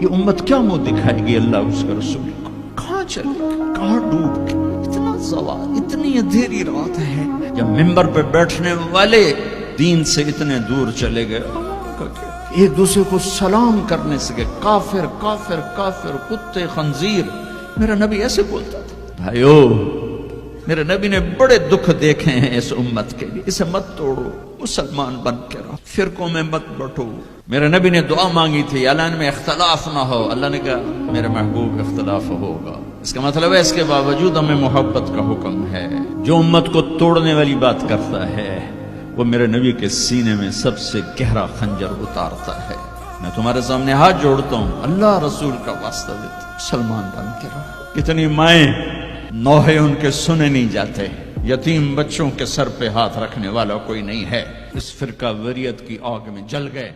ये उम्मत क्या मुंह दिखाएगी अल्लाह उसके रसूल को? कहाँ चले, कहाँ डूब गए? इतना सवाल, इतनी अंधेरी रात है जब मिंबर पे बैठने वाले दीन से इतने दूर चले गए, एक दूसरे को सलाम करने से गए, काफिर काफिर काफिर, कुत्ते खंजीर। मेरा नबी ऐसे बोलता था। भाइयों, मेरे नबी ने बड़े दुख देखे हैं इस उम्मत के लिए, इसे मत तोड़ो, मुसलमान बन के रहो, फिरकों में मत बटो। मेरे नबी ने दुआ मांगी थी अल्लाह में इख्तलाफ ना हो, अल्लाह ने कहा मेरे महबूब इख्तलाफ होगा। इसका मतलब है इसके बावजूद हमें मोहब्बत का हुक्म है। जो उम्मत को तोड़ने वाली बात करता है वो मेरे नबी के सीने में सबसे गहरा खंजर उतारता है। मैं तुम्हारे सामने हाथ जोड़ता हूं, अल्लाह रसूल का वास्ता देता, मुसलमान बन के रहो। कितनी माएं नौहे उनके सुने नहीं जाते, यतीम बच्चों के सर पे हाथ रखने वाला कोई नहीं है, इस फिरका वरीयत की आग में जल गए।